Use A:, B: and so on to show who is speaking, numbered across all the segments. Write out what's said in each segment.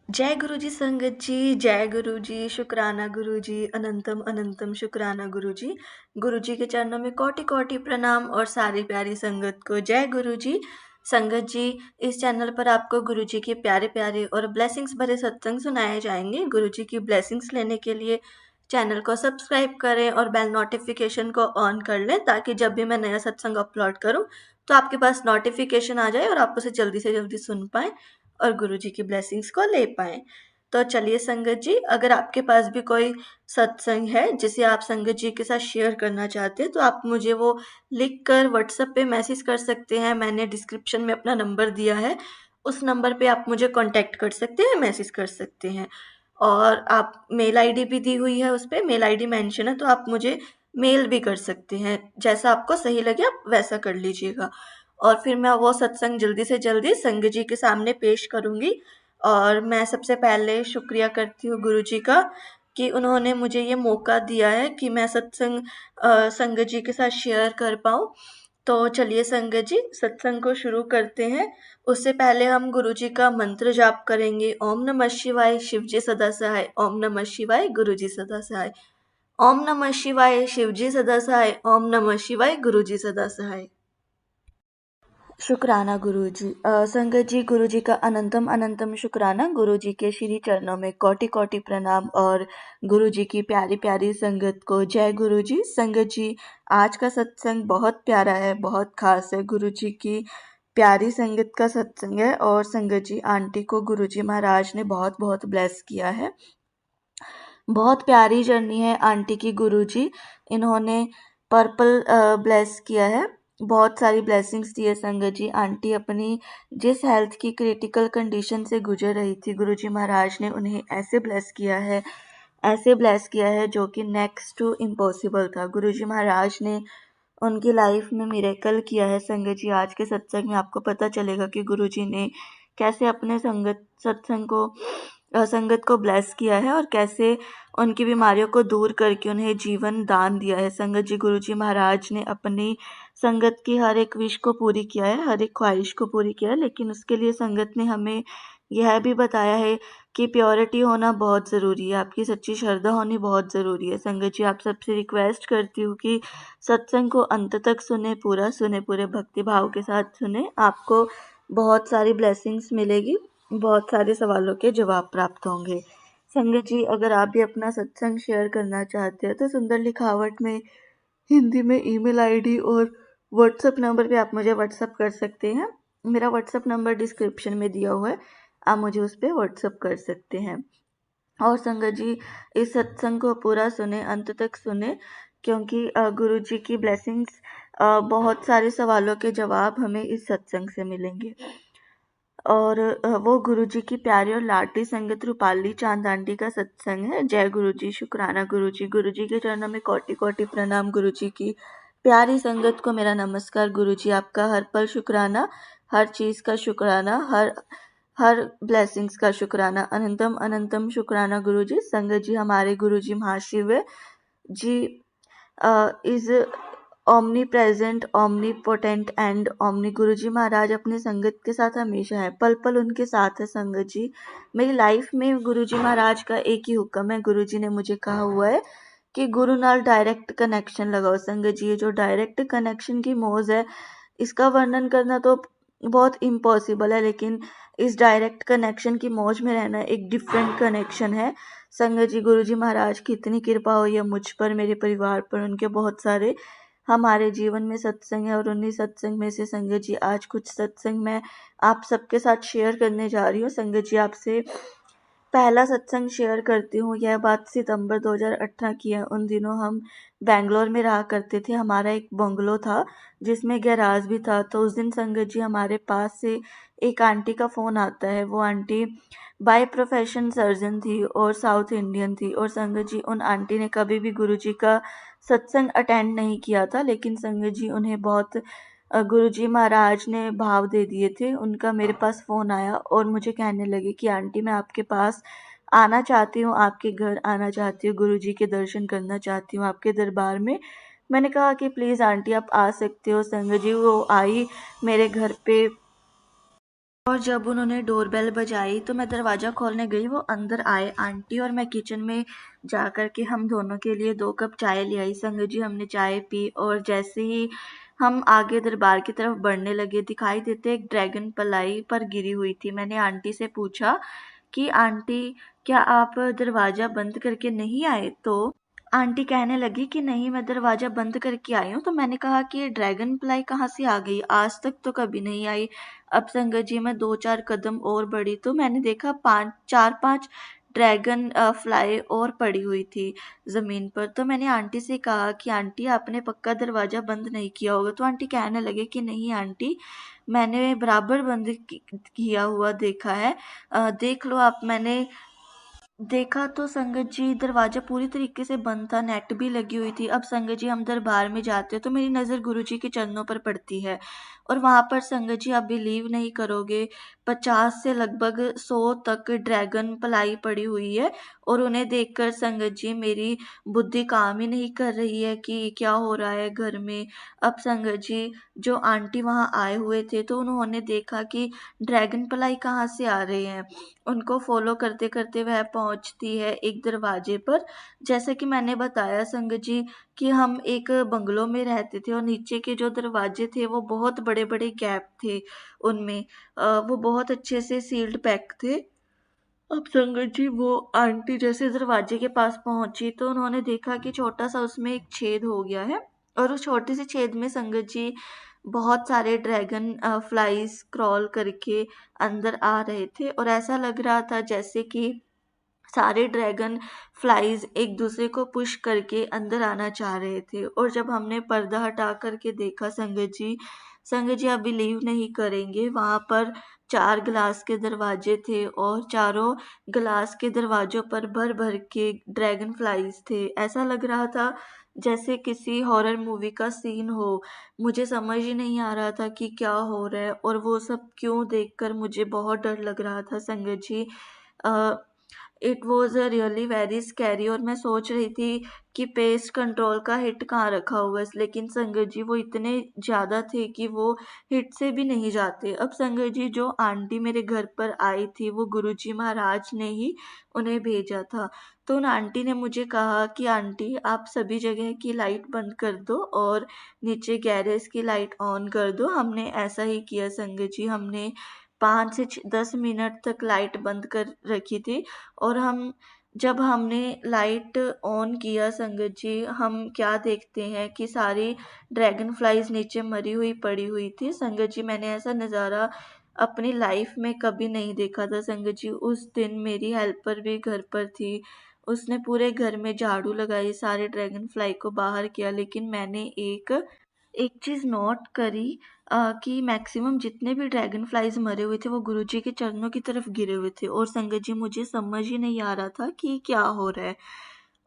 A: जय गुरु जी संगत जी, जय गुरु जी, शुक्राना गुरु जी, अनंतम अनंतम शुक्राना गुरु जी। गुरु जी के चरणों में कोटि कोटि प्रणाम और सारी प्यारी संगत को जय गुरु जी। संगत जी, इस चैनल पर आपको गुरु जी के प्यारे प्यारे और ब्लेसिंग्स भरे सत्संग सुनाए जाएंगे। गुरु जी की ब्लेसिंग्स लेने के लिए चैनल को सब्सक्राइब करें और बेल नोटिफिकेशन को ऑन कर लें, ताकि जब भी मैं नया सत्संग अपलोड करूं तो आपके पास नोटिफिकेशन आ जाए और आप उसे जल्दी से जल्दी सुन पाएं और गुरु जी की ब्लेसिंग्स को ले पाएं। तो चलिए संगत जी, अगर आपके पास भी कोई सत्संग है जिसे आप संगत जी के साथ शेयर करना चाहते हैं तो आप मुझे वो लिख कर व्हाट्सएप पे मैसेज कर सकते हैं। मैंने डिस्क्रिप्शन में अपना नंबर दिया है, उस नंबर पे आप मुझे कांटेक्ट कर सकते हैं, मैसेज कर सकते हैं। और आप मेल आईडी भी दी हुई है, उस पे मेल आईडी मेंशन है, तो आप मुझे मेल भी कर सकते हैं। जैसा आपको सही लगे आप वैसा कर लीजिएगा। और फिर मैं वो सत्संग जल्दी से जल्दी संगत जी के सामने पेश करूँगी। और मैं सबसे पहले शुक्रिया करती हूँ गुरु जी का कि उन्होंने मुझे ये मौका दिया है कि मैं सत्संग संगत जी के साथ शेयर कर पाऊँ। तो चलिए संगत जी, सत्संग को शुरू करते हैं। उससे पहले हम गुरु जी का मंत्र जाप करेंगे। ओम नमः शिवाय, शिव जी सदा सहाय। ओम नमः शिवाय, गुरु जी सदा सहाय। ओम नमः शिवाय, शिव जी सदा सहाय। ओम नमः शिवाय, गुरु जी सदा सहाय। शुक्राना गुरु जी। संगत जी, गुरु जी का अनंतम अनंतम शुक्राना। गुरु जी के श्री चरणों में कोटि कोटि प्रणाम और गुरु जी की प्यारी प्यारी संगत को जय गुरु जी। संगत जी, आज का सत्संग बहुत प्यारा है, बहुत खास है। गुरु जी की प्यारी संगत का सत्संग है और संगत जी, आंटी को गुरु जी महाराज ने बहुत बहुत ब्लेस किया है। बहुत प्यारी जर्नी है आंटी की गुरु जी। इन्होंने पर्पल ब्लेस किया है, बहुत सारी ब्लेसिंग्स दी है संगत जी। आंटी अपनी जिस हेल्थ की क्रिटिकल कंडीशन से गुजर रही थी, गुरु जी महाराज ने उन्हें ऐसे ब्लेस किया है, ऐसे ब्लेस किया है जो कि नेक्स्ट टू इम्पॉसिबल था। गुरु जी महाराज ने उनकी लाइफ में मिरेकल किया है। संगत जी, आज के सत्संग में आपको पता चलेगा कि गुरु जी ने कैसे अपने संगत को ब्लेस किया है और कैसे उनकी बीमारियों को दूर करके उन्हें जीवन दान दिया है। संगत जी, गुरु जी महाराज ने अपनी संगत की हर एक विश को पूरी किया है, हर एक ख्वाहिश को पूरी किया है, लेकिन उसके लिए संगत ने हमें यह भी बताया है कि प्योरिटी होना बहुत ज़रूरी है, आपकी सच्ची श्रद्धा होनी बहुत ज़रूरी है। संगत जी, आप सबसे रिक्वेस्ट करती हूँ कि सत्संग को अंत तक सुने, पूरा सुने, पूरे भक्ति भाव के साथ सुने। आपको बहुत सारी ब्लेसिंग्स मिलेगी, बहुत सारे सवालों के जवाब प्राप्त होंगे। संगत जी, अगर आप भी अपना सत्संग शेयर करना चाहते हैं तो सुंदर लिखावट में हिंदी में ईमेल आईडी और व्हाट्सएप नंबर पे आप मुझे व्हाट्सएप कर सकते हैं। मेरा व्हाट्सएप नंबर डिस्क्रिप्शन में दिया हुआ है, आप मुझे उस पर व्हाट्सएप कर सकते हैं। और संगत जी, इस सत्संग को पूरा सुने, अंत तक सुने, क्योंकि गुरु जी की ब्लेसिंग्स, बहुत सारे सवालों के जवाब हमें इस सत्संग से मिलेंगे। और वो गुरु जी की प्यारी और लाडली संगत रूपाली चांद आंटी का सत्संग है। जय गुरु जी, शुक्राना गुरु जी। गुरु जी के चरणों में कोटि कोटि प्रणाम। गुरु जी की प्यारी संगत को मेरा नमस्कार। गुरु जी, आपका हर पल शुक्राना, हर चीज़ का शुक्राना, हर हर ब्लेसिंग्स का शुक्राना, अनंतम अनंतम शुक्राना गुरु जी। संगत जी, हमारे गुरु जी Mahashiv ji is omnipresent, omnipotent and omni. गुरु जी महाराज अपनी संगत के साथ हमेशा है, पल पल उनके साथ है। संगत जी, मेरी लाइफ में गुरु जी महाराज का एक ही हुक्म है। गुरु जी ने मुझे कहा हुआ है कि गुरु नाल डायरेक्ट कनेक्शन लगाओ। संगत जी, ये जो डायरेक्ट कनेक्शन की मौज है, इसका वर्णन करना तो बहुत इम्पॉसिबल है, लेकिन इस डायरेक्ट कनेक्शन की मौज में रहना एक डिफरेंट कनेक्शन है। संगत जी, गुरु जी महाराज की इतनी कृपा हुई है मुझ पर, मेरे परिवार पर, उनके बहुत सारे हमारे जीवन में सत्संग है। और उन्हीं सत्संग में से संगत जी, आज कुछ सत्संग मैं आप सबके साथ शेयर करने जा रही हूँ। संगत जी, आपसे पहला सत्संग शेयर करती हूँ। यह बात सितंबर 2018 की है। उन दिनों हम बैंगलोर में रहा करते थे। हमारा एक बंगलो था जिसमें गैराज भी था। तो उस दिन संगत जी, हमारे पास से एक आंटी का फ़ोन आता है। वो आंटी बाय प्रोफेशन सर्जन थी और साउथ इंडियन थी। और संगत जी, उन आंटी ने कभी भी गुरु जी का सत्संग अटेंड नहीं किया था, लेकिन संगत जी, उन्हें बहुत गुरु जी महाराज ने भाव दे दिए थे। उनका मेरे पास फ़ोन आया और मुझे कहने लगे कि आंटी, मैं आपके पास आना चाहती हूँ, आपके घर आना चाहती हूँ, गुरु जी के दर्शन करना चाहती हूँ आपके दरबार में। मैंने कहा कि प्लीज़ आंटी, आप आ सकते हो। संगत जी, वो आई मेरे घर पे और जब उन्होंने डोरबेल बजाई तो मैं दरवाज़ा खोलने गई, वो अंदर आए आंटी, और मैं किचन में जा कर के हम दोनों के लिए 2 कप चाय ले आई। संगत जी, हमने चाय पी और जैसे ही हम आगे दरबार की तरफ बढ़ने लगे, दिखाई देते एक ड्रैगन पलाई पर गिरी हुई थी। मैंने आंटी से पूछा कि आंटी, क्या आप दरवाज़ा बंद करके नहीं आए? तो आंटी कहने लगी कि नहीं, मैं दरवाज़ा बंद करके आई हूँ। तो मैंने कहा कि ये ड्रैगन फ्लाई कहाँ से आ गई? आज तक तो कभी नहीं आई। अब संगत जी, मैं 2-4 कदम और बढ़ी तो मैंने देखा 4-5 ड्रैगन फ्लाई और पड़ी हुई थी ज़मीन पर। तो मैंने आंटी से कहा कि आंटी, आपने पक्का दरवाज़ा बंद नहीं किया होगा। तो आंटी कहने लगे कि नहीं आंटी, मैंने बराबर बंद किया हुआ देखा है। देख लो आप। मैंने देखा तो संगत जी, दरवाजा पूरी तरीके से बंद था, नेट भी लगी हुई थी। अब संगत जी, हम दरबार में जाते हैं तो मेरी नज़र गुरुजी के चरणों पर पड़ती है, और वहाँ पर संगत जी, आप बिलीव नहीं करोगे, 50 से लगभग 100 तक ड्रैगन पलाई पड़ी हुई है। और उन्हें देखकर संगत जी, मेरी बुद्धि काम ही नहीं कर रही है कि क्या हो रहा है घर में। अब संगत जी, जो आंटी वहाँ आए हुए थे तो उन्होंने देखा कि ड्रैगन पलाई कहाँ से आ रहे हैं। उनको फॉलो करते करते वह पहुंचती है एक दरवाजे पर। जैसा कि मैंने बताया संगत जी, कि हम एक बंगलो में रहते थे और नीचे के जो दरवाजे थे वो बहुत बड़े बड़े गैप थे उनमें। वो बहुत अच्छे से सील्ड पैक थे। अब संगत जी, वो आंटी जैसे दरवाजे के पास पहुंची तो उन्होंने देखा कि छोटा सा उसमें एक छेद हो गया है, और उस छोटे से छेद में संगत जी, बहुत सारे ड्रैगन फ्लाइज क्रॉल करके अंदर आ रहे थे, और ऐसा लग रहा था जैसे कि सारे ड्रैगन फ्लाइज एक दूसरे को पुश करके अंदर आना चाह रहे थे। और जब हमने पर्दा हटा करके देखा संगत जी, आप बिलीव नहीं करेंगे, वहां पर 4 ग्लास के दरवाजे थे और चारों ग्लास के दरवाजों पर भर भर के ड्रैगन फ्लाइज थे। ऐसा लग रहा था जैसे किसी हॉरर मूवी का सीन हो। मुझे समझ ही नहीं आ रहा था कि क्या हो रहा है, और वो सब क्यों देखकर मुझे बहुत डर लग रहा था संगत जी। It was really very scary, और मैं सोच रही थी कि पेस्ट कंट्रोल का हिट कहाँ रखा हुआ है, लेकिन संगत जी, वो इतने ज़्यादा थे कि वो हिट से भी नहीं जाते। अब संगत जी, जो आंटी मेरे घर पर आई थी वो गुरुजी महाराज ने ही उन्हें भेजा था। तो उन आंटी ने मुझे कहा कि आंटी, आप सभी जगह की लाइट बंद कर दो और नीचे गैरेज की लाइट ऑन कर दो। हमने ऐसा ही किया संगत जी, हमने 5 से 10 मिनट तक लाइट बंद कर रखी थी। और जब हमने लाइट ऑन किया संगत जी, हम क्या देखते हैं कि सारी ड्रैगन फ्लाइज नीचे मरी हुई पड़ी हुई थी। संगत जी, मैंने ऐसा नज़ारा अपनी लाइफ में कभी नहीं देखा था संगत जी। उस दिन मेरी हेल्पर भी घर पर थी, उसने पूरे घर में झाड़ू लगाई, सारे ड्रैगन फ्लाई को बाहर किया, लेकिन मैंने एक एक चीज़ नोट करी, कि मैक्सिमम जितने भी ड्रैगन फ्लाइज मरे हुए थे वो गुरुजी के चरणों की तरफ गिरे हुए थे। और संगत जी, मुझे समझ ही नहीं आ रहा था कि क्या हो रहा है।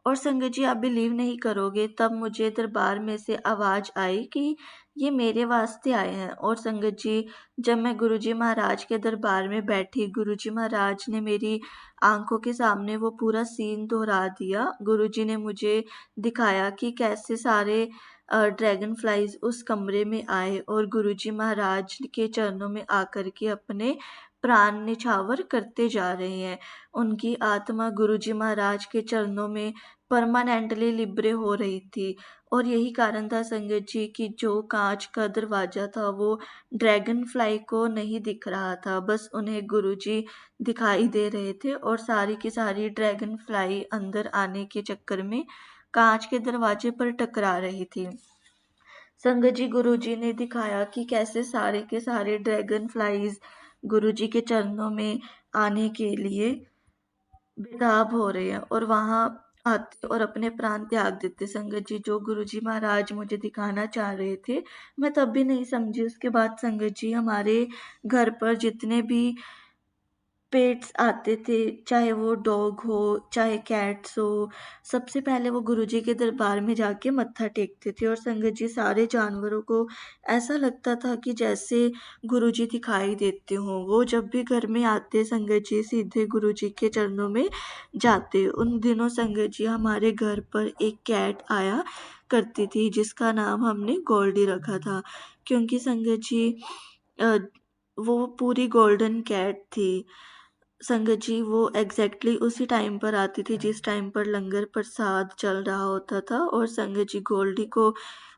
A: और संगत जी, आप बिलीव नहीं करोगे, तब मुझे दरबार में से आवाज़ आई कि ये मेरे वास्ते आए हैं। और संगत जी, जब मैं गुरुजी महाराज के दरबार में बैठी, गुरुजी महाराज ने मेरी आंखों के सामने वो पूरा सीन दोहरा दिया। गुरुजी ने मुझे दिखाया कि कैसे सारे ड्रैगन फ्लाइज उस कमरे में आए और गुरुजी महाराज के चरणों में आकर के अपने प्राण निछावर करते जा रहे हैं। उनकी आत्मा गुरुजी महाराज के चरणों में परमानेंटली लिबरे हो रही थी। और यही कारण था संगत जी, कि जो कांच का दरवाजा था वो ड्रैगन फ्लाई को नहीं दिख रहा था, बस उन्हें गुरुजी दिखाई दे रहे थे, और सारी की सारी ड्रैगन फ्लाई अंदर आने के चक्कर में कांच के दरवाजे पर टकरा रही थी। संगत जी, गुरुजी ने दिखाया कि कैसे सारे के सारे ड्रैगन फ्लाइज गुरुजी के चरणों में आने के लिए बेताब हो रहे हैं, और वहां आते और अपने प्राण त्याग देते। संगत जी, जो गुरुजी महाराज मुझे दिखाना चाह रहे थे, मैं तब भी नहीं समझी। उसके बाद संगत जी, हमारे घर पर जितने भी पेट्स आते थे, चाहे वो डॉग हो चाहे कैट्स हो, सबसे पहले वो गुरुजी के दरबार में जाके मत्था टेकते थे। और संगत जी, सारे जानवरों को ऐसा लगता था कि जैसे गुरुजी दिखाई देते हों। वो जब भी घर में आते संगत जी, सीधे गुरुजी के चरणों में जाते। उन दिनों संगत जी, हमारे घर पर एक कैट आया करती थी जिसका नाम हमने गोल्डी रखा था, क्योंकि संगत जी, वो पूरी गोल्डन कैट थी। संगत जी वो एग्जैक्टली उसी टाइम पर आती थी जिस टाइम पर लंगर प्रसाद चल रहा होता था, और संगत जी गोल्डी को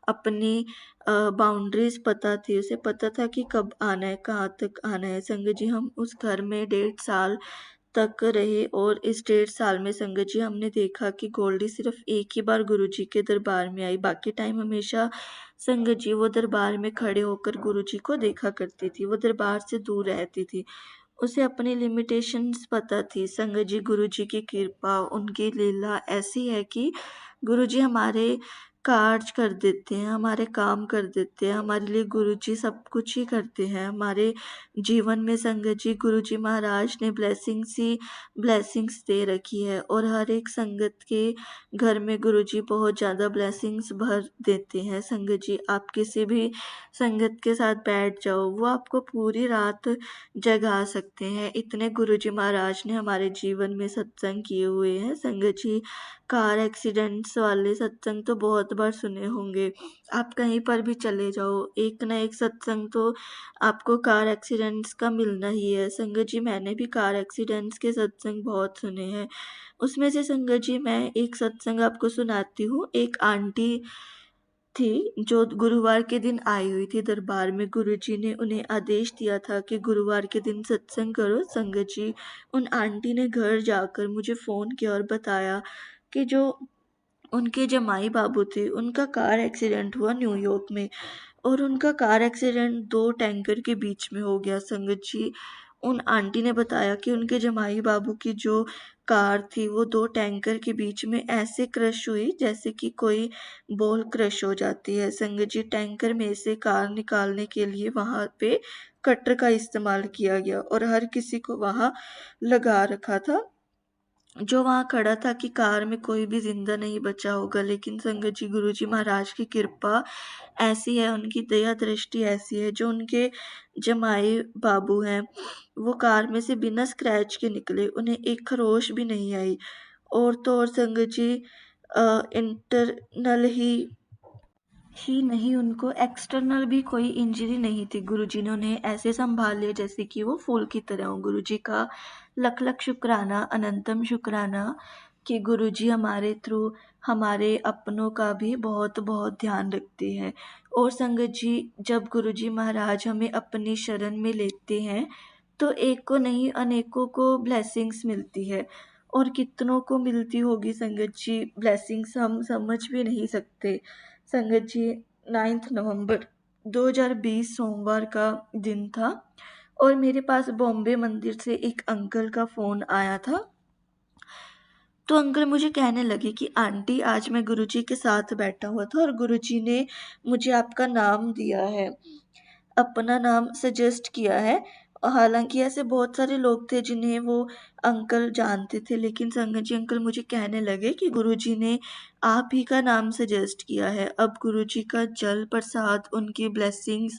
A: अपनी बाउंड्रीज पता थी, उसे पता था कि कब आना है, कहाँ तक आना है। संगत जी हम उस घर में 1.5 साल तक रहे, और इस 1.5 साल में संगत जी हमने देखा कि गोल्डी सिर्फ एक ही बार गुरुजी के दरबार में आई, बाकी टाइम हमेशा संगत जी वो दरबार में खड़े होकर गुरुजी को देखा करती थी, वो दरबार से दूर रहती थी। उसे अपनी लिमिटेशंस पता थी। संगत जी गुरुजी की कृपा, उनकी लीला ऐसी है कि गुरुजी हमारे कार्य कर देते हैं, हमारे काम कर देते हैं, हमारे लिए गुरुजी सब कुछ ही करते हैं हमारे जीवन में। संगत जी गुरुजी महाराज ने ब्लेसिंग्स ही ब्लेसिंग्स दे रखी है, और हर एक संगत के घर में गुरुजी बहुत ज़्यादा ब्लेसिंग्स भर देते हैं। संगत जी आप किसी भी संगत के साथ बैठ जाओ, वो आपको पूरी रात जगा सकते हैं। इतने गुरुजी महाराज ने हमारे जीवन में सत्संग किए हुए हैं। संगत जी कार एक्सीडेंट्स वाले सत्संग तो बहुत बार सुने होंगे, आप कहीं पर भी चले जाओ एक ना एक सत्संग तो आपको कार एक्सीडेंट्स का मिलना ही है। संगत जी मैंने भी कार एक्सीडेंट्स के सत्संग बहुत सुने हैं। उसमें से संगत जी मैं एक सत्संग आपको सुनाती हूँ। एक आंटी थी जो गुरुवार के दिन आई हुई थी दरबार में। गुरुजी ने उन्हें आदेश दिया था कि गुरुवार के दिन सत्संग करो। संगत जी उन आंटी ने घर जाकर मुझे फ़ोन किया और बताया कि जो उनके जमाई बाबू थे उनका कार एक्सीडेंट हुआ न्यूयॉर्क में, और उनका कार एक्सीडेंट दो टैंकर के बीच में हो गया। संगत जी उन आंटी ने बताया कि उनके जमाई बाबू की जो कार थी वो दो टैंकर के बीच में ऐसे क्रश हुई जैसे कि कोई बॉल क्रश हो जाती है। संगत जी टैंकर में से कार निकालने के लिए वहां पे कटर का इस्तेमाल किया गया, और हर किसी को वहां लगा रखा था जो वहां खड़ा था कि कार में कोई भी जिंदा नहीं बचा होगा। लेकिन संगत जी गुरुजी महाराज की कृपा ऐसी है, उनकी दया दृष्टि ऐसी है, जो उनके जमाई बाबू हैं वो कार में से बिना स्क्रैच के निकले, उन्हें एक खरोश भी नहीं आई। और तो और संगत जी इंटरनल ही नहीं, उनको एक्सटर्नल भी कोई इंजरी नहीं थी। गुरुजी ने उन्हें ऐसे संभाल लिया जैसे कि वो फूल की तरह हो। गुरुजी का लख लख शुक्राना, अनंतम शुक्राना कि गुरुजी हमारे थ्रू हमारे अपनों का भी बहुत बहुत ध्यान रखते हैं। और संगत जी जब गुरुजी महाराज हमें अपनी शरण में लेते हैं तो एक को नहीं अनेकों को ब्लेसिंग्स मिलती है, और कितनों को मिलती होगी संगत जी ब्लेसिंग्स हम समझ भी नहीं सकते। संगत जी 9 नवंबर 2020 सोमवार का दिन था, और मेरे पास बॉम्बे मंदिर से एक अंकल का फ़ोन आया था। तो अंकल मुझे कहने लगे कि आंटी आज मैं गुरुजी के साथ बैठा हुआ था और गुरुजी ने मुझे आपका नाम दिया है, अपना नाम सजेस्ट किया है। हालांकि ऐसे बहुत सारे लोग थे जिन्हें वो अंकल जानते थे, लेकिन संगत जी अंकल मुझे कहने लगे कि गुरुजी ने आप ही का नाम सजेस्ट किया है। अब गुरुजी का जल प्रसाद, उनकी ब्लेसिंग्स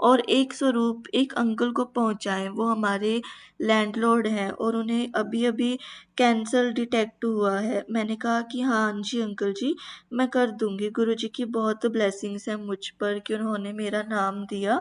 A: और एक स्वरूप एक अंकल को पहुंचाएं। वो हमारे लैंडलॉर्ड हैं और उन्हें अभी अभी कैंसर डिटेक्ट हुआ है। मैंने कहा कि हाँ जी अंकल जी मैं कर दूंगी। गुरुजी की बहुत ब्लेसिंग्स हैं मुझ पर कि उन्होंने मेरा नाम दिया।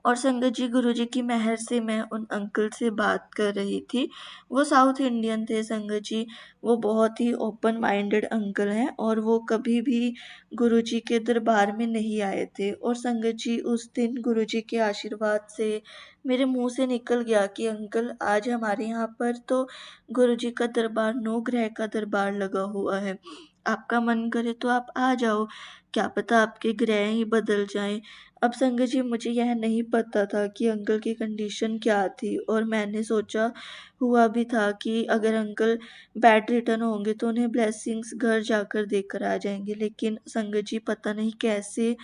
A: और संगत जी गुरुजी की मेहर से मैं उन अंकल से बात कर रही थी। वो साउथ इंडियन थे संगत जी, वो बहुत ही ओपन माइंडेड अंकल हैं, और वो कभी भी गुरुजी के दरबार में नहीं आए थे। और संगत जी उस दिन गुरुजी के आशीर्वाद से मेरे मुंह से निकल गया कि अंकल आज हमारे यहाँ पर तो गुरुजी का दरबार, नौ ग्रह का दरबार लगा हुआ है, आपका मन करे तो आप आ जाओ, क्या पता आपके ग्रह ही बदल जाएं। अब संगत जी मुझे यह नहीं पता था कि अंकल की कंडीशन क्या थी, और मैंने सोचा हुआ भी था कि अगर अंकल बेड रिटर्न होंगे तो उन्हें ब्लेसिंग्स घर जाकर देकर आ जाएंगे। लेकिन संगत जी पता नहीं कैसे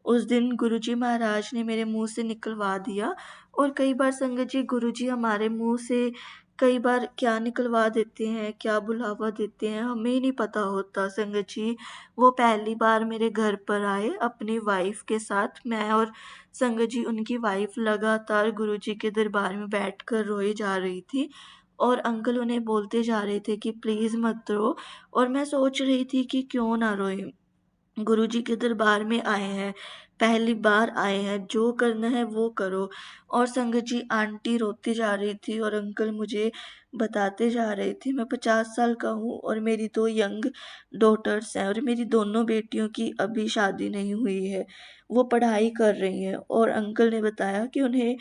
A: उस दिन गुरुजी महाराज ने मेरे मुंह से निकलवा दिया। और कई बार संगत जी गुरुजी हमारे मुंह से कई बार क्या निकलवा देते हैं, क्या बुलावा देते हैं, हमें ही नहीं पता होता। संगत जी वो पहली बार मेरे घर पर आए अपनी वाइफ के साथ। मैं और संगत जी उनकी वाइफ लगातार गुरुजी के दरबार में बैठकर रोई जा रही थी, और अंकल उन्हें बोलते जा रहे थे कि प्लीज मत रो। और मैं सोच रही थी कि क्यों ना रोए, गुरुजी के दरबार में आए हैं, पहली बार आए हैं, जो करना है वो करो। और संगत जी आंटी रोती जा रही थी और अंकल मुझे बताते जा रहे थे, मैं 50 साल का हूँ और मेरी 2 यंग डॉटर्स हैं और मेरी दोनों बेटियों की अभी शादी नहीं हुई है, वो पढ़ाई कर रही हैं। और अंकल ने बताया कि उन्हें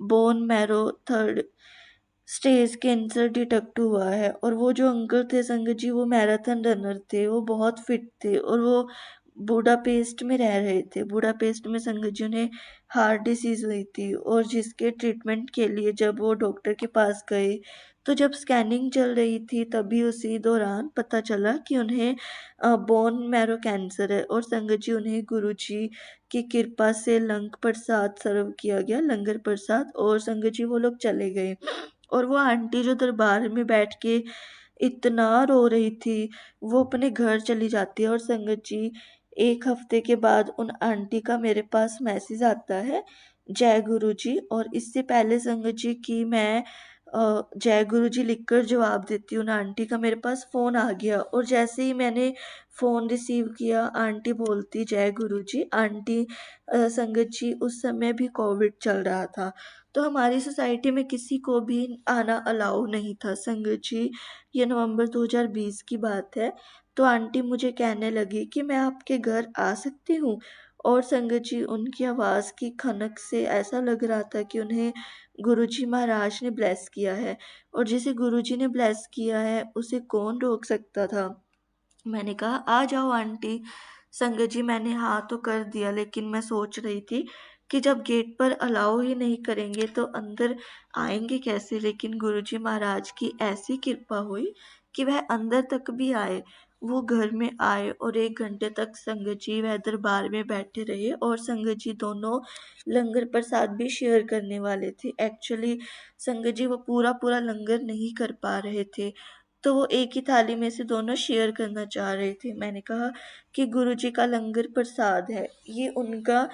A: bone marrow 3rd stage cancer detect हुआ है। और वो जो अंकल थे संगत जी, वो मैराथन रनर थे, वो बहुत फिट थे और वो बूडापेस्ट में रह रहे थे। बूडापेस्ट में संगत जी उन्हें हार्ट डिसीज हुई थी और जिसके ट्रीटमेंट के लिए जब वो डॉक्टर के पास गए, तो जब स्कैनिंग चल रही थी तभी उसी दौरान पता चला कि उन्हें बोन मैरो कैंसर है। और संगत जी उन्हें गुरुजी की कृपा से लंग प्रसाद सर्व किया गया, लंगर प्रसाद, और संगत जी वो लोग चले गए। और वो आंटी जो दरबार में बैठ के इतना रो रही थी, वो अपने घर चली जाती है। और संगत जी 1 हफ्ते के बाद उन आंटी का मेरे पास मैसेज आता है, जय गुरु जी। और इससे पहले संगत जी कि मैं जय गुरु जी लिखकर जवाब देती हूँ, उन आंटी का मेरे पास फ़ोन आ गया। और जैसे ही मैंने फ़ोन रिसीव किया, आंटी बोलती जय गुरु जी। आंटी संगत जी उस समय भी कोविड चल रहा था, तो हमारी सोसाइटी में किसी को भी आना अलाउ नहीं था संगत जी। ये नवंबर 2020 की बात है। तो आंटी मुझे कहने लगी कि मैं आपके घर आ सकती हूँ। और संगत जी उनकी आवाज़ की खनक से ऐसा लग रहा था कि उन्हें गुरुजी महाराज ने ब्लेस किया है, और जिसे गुरुजी ने ब्लेस किया है उसे कौन रोक सकता था। मैंने कहा आ जाओ आंटी। संगत जी मैंने हाँ तो कर दिया, लेकिन मैं सोच रही थी कि जब गेट पर अलाउ ही नहीं करेंगे तो अंदर आएंगे कैसे। लेकिन गुरुजी महाराज की ऐसी कृपा हुई कि वह अंदर तक भी आए। वो घर में आए और 1 घंटे तक संगत जी वह दरबार में बैठे रहे। और संगत जी दोनों लंगर प्रसाद भी शेयर करने वाले थे। एक्चुअली संगत जी वो पूरा पूरा लंगर नहीं कर पा रहे थे, तो वो एक ही थाली में से दोनों शेयर करना चाह रहे थे। मैंने कहा कि गुरुजी का लंगर प्रसाद है, ये उनका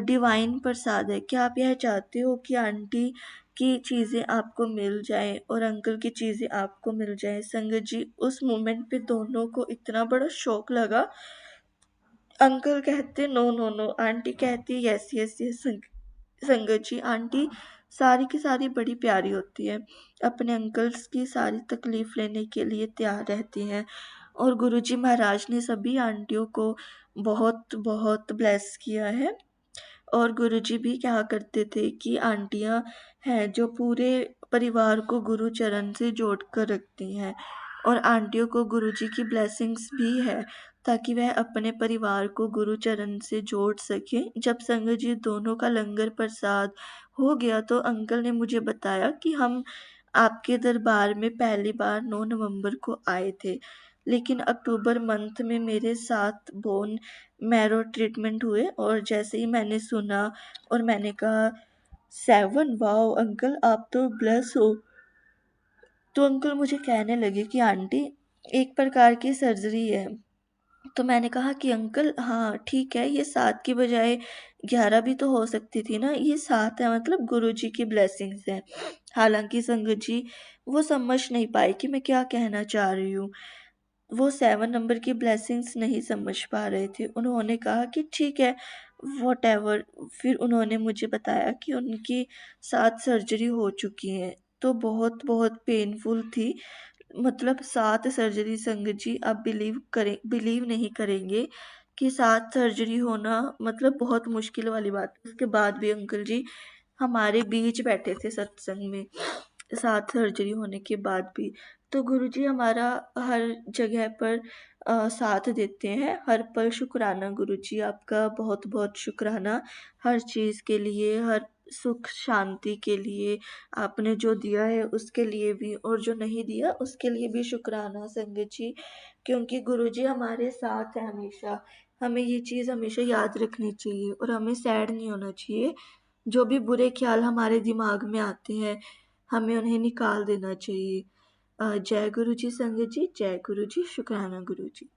A: डिवाइन प्रसाद है। क्या आप यह चाहते हो कि आंटी की चीज़ें आपको मिल जाएं और अंकल की चीज़ें आपको मिल जाएं। संगत जी उस मोमेंट पे दोनों को इतना बड़ा शौक लगा। अंकल कहते नो नो नो, आंटी कहती यस यस यस। संगत जी आंटी सारी की सारी बड़ी प्यारी होती है, अपने अंकल्स की सारी तकलीफ लेने के लिए तैयार रहती हैं। और गुरुजी महाराज ने सभी आंटियों को बहुत बहुत ब्लेस किया है। और गुरुजी भी क्या करते थे कि आंटियां हैं जो पूरे परिवार को गुरु चरण से जोड़ कर रखती हैं, और आंटियों को गुरुजी की ब्लेसिंग्स भी है ताकि वह अपने परिवार को गुरु चरण से जोड़ सके। जब संगत जी दोनों का लंगर प्रसाद हो गया तो अंकल ने मुझे बताया कि हम आपके दरबार में पहली बार 9 नवंबर को आए थे, लेकिन अक्टूबर मंथ में मेरे साथ बोन मैरो ट्रीटमेंट हुए। और जैसे ही मैंने सुना और मैंने कहा 7, वाओ अंकल आप तो ब्लेस हो, तो अंकल मुझे कहने लगे कि आंटी एक प्रकार की सर्जरी है। तो मैंने कहा कि अंकल हाँ ठीक है, ये 7 की बजाय 11 भी तो हो सकती थी ना, ये 7 है मतलब गुरुजी की ब्लेसिंग्स है। हालांकि संगत जी वो समझ नहीं पाए कि मैं क्या कहना चाह रही हूँ, वो 7 नंबर की ब्लेसिंग्स नहीं समझ पा रहे थे। उन्होंने कहा कि ठीक है वॉटेवर। फिर उन्होंने मुझे बताया कि उनकी 7 सर्जरी हो चुकी हैं, तो बहुत बहुत पेनफुल थी। मतलब 7 सर्जरी संगत जी, आप बिलीव नहीं करेंगे कि 7 सर्जरी होना मतलब बहुत मुश्किल वाली बात है। उसके बाद भी अंकल जी हमारे बीच बैठे थे सत्संग में, 7 सर्जरी होने के बाद भी। तो गुरुजी हमारा हर जगह पर साथ देते हैं, हर पल शुक्राना गुरुजी, आपका बहुत बहुत शुक्राना हर चीज़ के लिए, हर सुख शांति के लिए। आपने जो दिया है उसके लिए भी, और जो नहीं दिया उसके लिए भी शुक्राना संगत जी, क्योंकि गुरुजी हमारे साथ है हमेशा। हमें ये चीज़ हमेशा याद रखनी चाहिए और हमें सैड नहीं होना चाहिए। जो भी बुरे ख्याल हमारे दिमाग में आते हैं हमें उन्हें निकाल देना चाहिए। जय गुरु जी संगत जी, जय गुरु जी, शुक्राना गुरु जी।